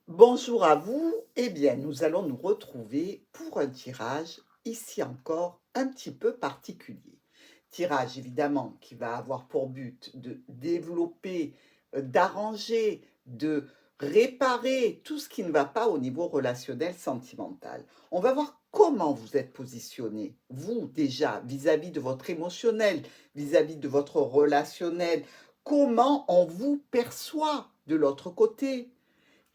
Bonjour à vous. Eh bien, nous allons nous retrouver pour un tirage, ici encore, un petit peu particulier. Tirage, évidemment, qui va avoir pour but de développer, d'arranger, de réparer tout ce qui ne va pas au niveau relationnel, sentimental. On va voir comment vous êtes positionné, vous, déjà, vis-à-vis de votre émotionnel, vis-à-vis de votre relationnel, comment on vous perçoit de l'autre côté.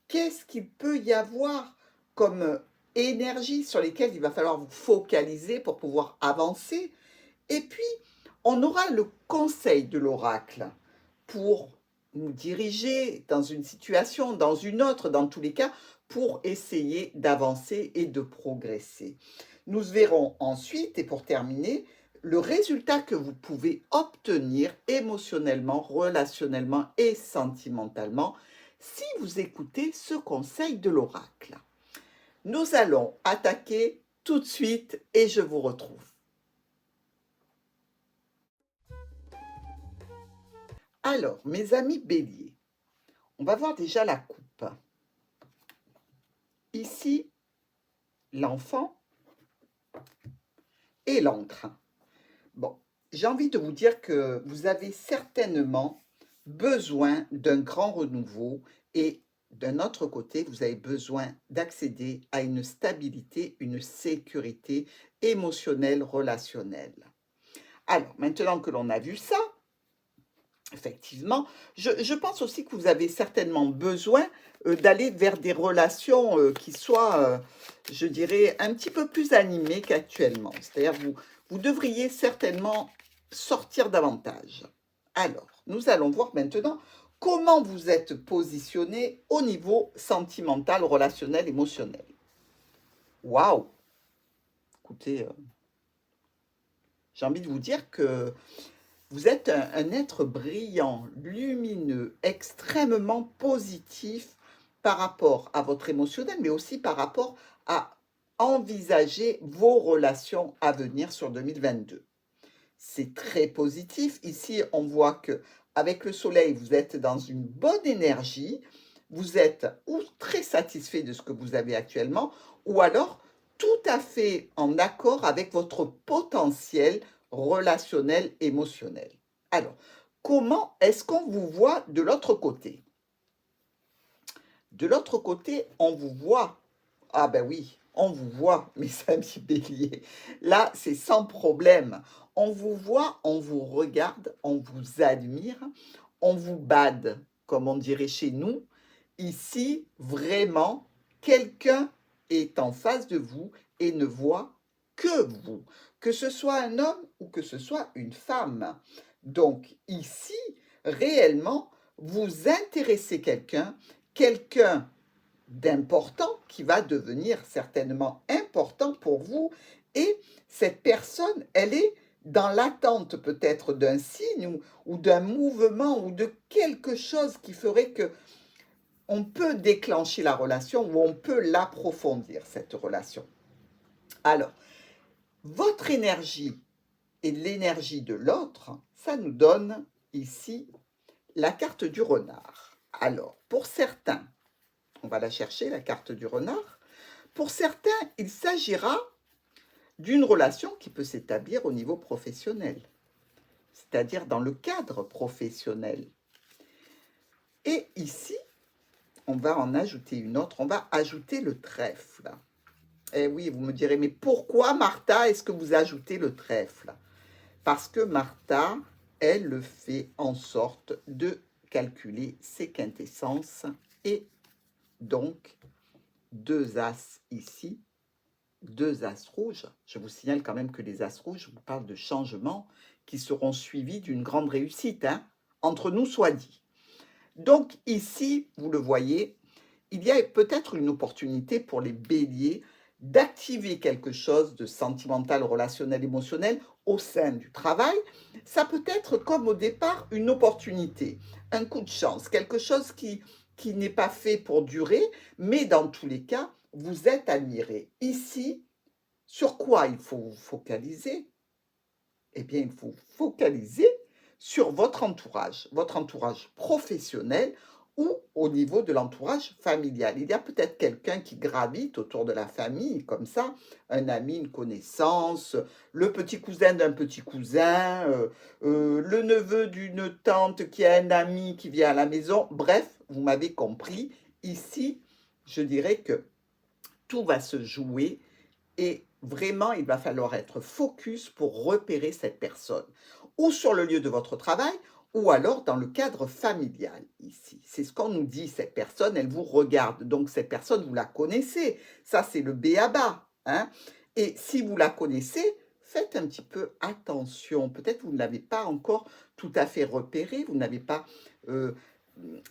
Qu'est-ce qu'il peut y avoir comme énergie sur lesquelles il va falloir vous focaliser pour pouvoir avancer? Et puis, on aura le conseil de l'oracle pour nous diriger dans une situation, dans une autre, dans tous les cas, pour essayer d'avancer et de progresser. Nous verrons ensuite, et pour terminer, le résultat que vous pouvez obtenir émotionnellement, relationnellement et sentimentalement si vous écoutez ce conseil de l'oracle. Nous allons attaquer tout de suite et je vous retrouve. Alors, mes amis béliers, on va voir déjà la coupe. Ici, l'enfant et l'encre. Bon, j'ai envie de vous dire que vous avez certainement besoin d'un grand renouveau et d'un autre côté, vous avez besoin d'accéder à une stabilité, une sécurité émotionnelle, relationnelle. Alors, maintenant que l'on a vu ça, effectivement, je pense aussi que vous avez certainement besoin d'aller vers des relations qui soient, je dirais, un petit peu plus animées qu'actuellement. C'est-à-dire, vous devriez certainement sortir davantage. Alors, nous allons voir maintenant comment vous êtes positionné au niveau sentimental, relationnel, émotionnel. Waouh! Écoutez, j'ai envie de vous dire que vous êtes un être brillant, lumineux, extrêmement positif par rapport à votre émotionnel, mais aussi par rapport à envisager vos relations à venir sur 2022. C'est très positif. Ici, on voit que avec le soleil, vous êtes dans une bonne énergie. Vous êtes ou très satisfait de ce que vous avez actuellement, ou alors tout à fait en accord avec votre potentiel relationnel, émotionnel. Alors, comment est-ce qu'on vous voit de l'autre côté? De l'autre côté, on vous voit. Ah ben oui, on vous voit, mes amis béliers. Là, c'est sans problème. On vous voit, on vous regarde, on vous admire, on vous bade, comme on dirait chez nous. Ici, vraiment, quelqu'un est en face de vous et ne voit que vous, que ce soit un homme ou que ce soit une femme. Donc ici, réellement, vous intéressez quelqu'un d'important qui va devenir certainement important pour vous. Et cette personne, elle est dans l'attente peut-être d'un signe ou d'un mouvement ou de quelque chose qui ferait que on peut déclencher la relation ou on peut l'approfondir, cette relation. Alors, votre énergie et l'énergie de l'autre, ça nous donne ici la carte du renard. Alors, pour certains, on va la chercher, la carte du renard. Pour certains, il s'agira d'une relation qui peut s'établir au niveau professionnel, c'est-à-dire dans le cadre professionnel. Et ici, on va en ajouter une autre, on va ajouter le trèfle. Eh oui, vous me direz, mais pourquoi Martha, est-ce que vous ajoutez le trèfle? Parce que Martha, elle fait en sorte de calculer ses quintessences et donc 2 as ici, 2 as rouges. Je vous signale quand même que les as rouges, je vous parle de changements qui seront suivis d'une grande réussite, hein, entre nous soit dit. Donc ici, vous le voyez, il y a peut-être une opportunité pour les béliers d'activer quelque chose de sentimental, relationnel, émotionnel au sein du travail. Ça peut être comme au départ une opportunité, un coup de chance, quelque chose qui n'est pas fait pour durer, mais dans tous les cas, vous êtes admiré. Ici, sur quoi il faut vous focaliser? Eh bien, il faut focaliser sur votre entourage professionnel ou au niveau de l'entourage familial. Il y a peut-être quelqu'un qui gravite autour de la famille, comme ça, un ami, une connaissance, le petit cousin d'un petit cousin, le neveu d'une tante qui a un ami qui vient à la maison. Bref, vous m'avez compris. Ici, je dirais que tout va se jouer et vraiment, il va falloir être focus pour repérer cette personne, ou sur le lieu de votre travail, ou alors dans le cadre familial ici. C'est ce qu'on nous dit, cette personne, elle vous regarde. Donc cette personne, vous la connaissez. Ça, c'est le b.a.-ba, hein. Et si vous la connaissez, faites un petit peu attention. Peut-être vous ne l'avez pas encore tout à fait repéré, vous n'avez pas, euh,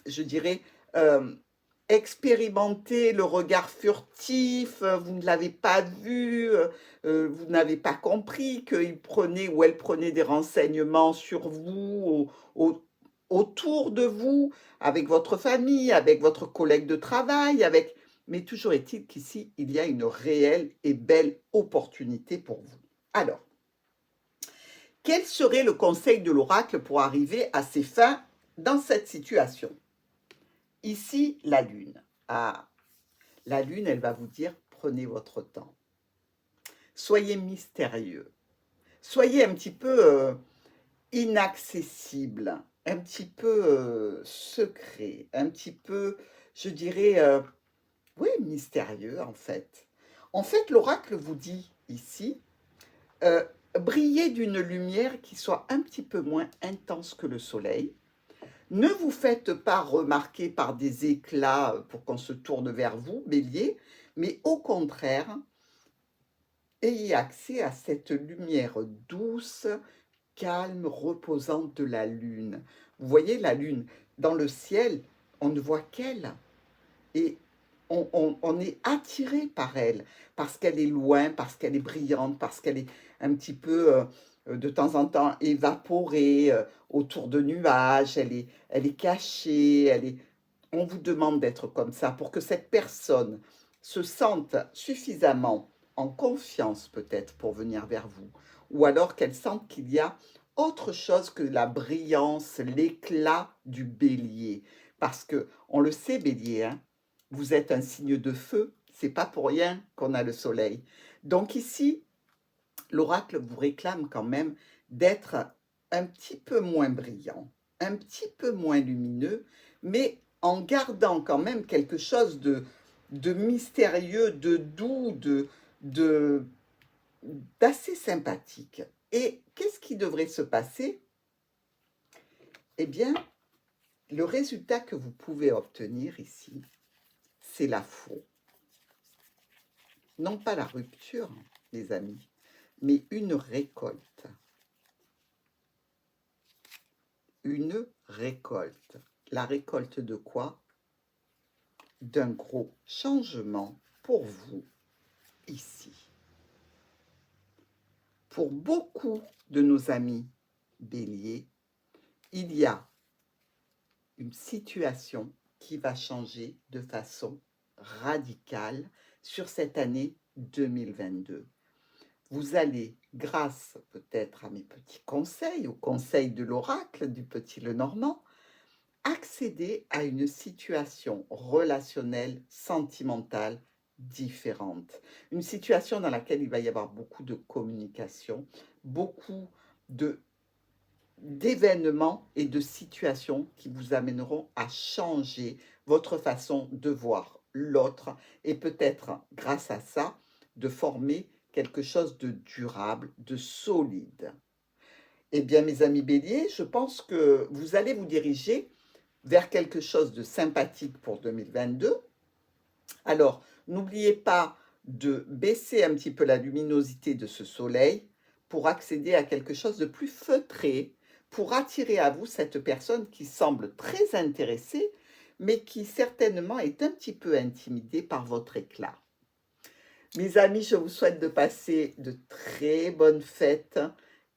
je dirais, euh, expérimenté le regard furtif, vous ne l'avez pas vu, vous n'avez pas compris qu'il prenait ou elle prenait des renseignements sur vous, autour de vous, avec votre famille, avec votre collègue de travail, avec... Mais toujours est-il qu'ici, il y a une réelle et belle opportunité pour vous. Alors, quel serait le conseil de l'oracle pour arriver à ses fins dans cette situation? Ici, la Lune. Ah, la Lune, elle va vous dire, prenez votre temps. Soyez mystérieux. Soyez un petit peu inaccessible, un petit peu secret, un petit peu, je dirais, oui, mystérieux en fait. En fait, l'oracle vous dit ici, euh, brillez d'une lumière qui soit un petit peu moins intense que le soleil. Ne vous faites pas remarquer par des éclats pour qu'on se tourne vers vous, bélier, mais au contraire, ayez accès à cette lumière douce, calme, reposante de la lune. Vous voyez la lune dans le ciel, on ne voit qu'elle. Et on est attiré par elle, parce qu'elle est loin, parce qu'elle est brillante, parce qu'elle est un petit peu de temps en temps évaporée autour de nuages, elle est cachée, on vous demande d'être comme ça pour que cette personne se sente suffisamment en confiance peut-être pour venir vers vous, ou alors qu'elle sente qu'il y a autre chose que la brillance, l'éclat du bélier. Parce que, on le sait, bélier, hein, vous êtes un signe de feu, c'est pas pour rien qu'on a le soleil. Donc ici, l'oracle vous réclame quand même d'être un petit peu moins brillant, un petit peu moins lumineux, mais en gardant quand même quelque chose de mystérieux, de doux, de, d'assez sympathique. Et qu'est-ce qui devrait se passer? Eh bien, le résultat que vous pouvez obtenir ici, c'est la faux. Non pas la rupture, les amis, mais une récolte. Une récolte. La récolte de quoi? D'un gros changement pour vous ici. Pour beaucoup de nos amis béliers, il y a une situation qui va changer de façon radicale sur cette année 2022. Vous allez, grâce peut-être à mes petits conseils, aux conseils de l'oracle du petit Lenormand, accéder à une situation relationnelle, sentimentale différente. Une situation dans laquelle il va y avoir beaucoup de communication, beaucoup de d'événements et de situations qui vous amèneront à changer votre façon de voir l'autre et peut-être grâce à ça de former quelque chose de durable, de solide. Eh bien mes amis béliers, je pense que vous allez vous diriger vers quelque chose de sympathique pour 2022. Alors, n'oubliez pas de baisser un petit peu la luminosité de ce soleil pour accéder à quelque chose de plus feutré, pour attirer à vous cette personne qui semble très intéressée, mais qui certainement est un petit peu intimidée par votre éclat. Mes amis, je vous souhaite de passer de très bonnes fêtes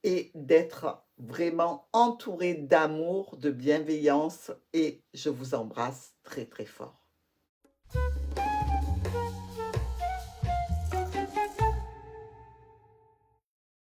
et d'être vraiment entourés d'amour, de bienveillance et je vous embrasse très très fort.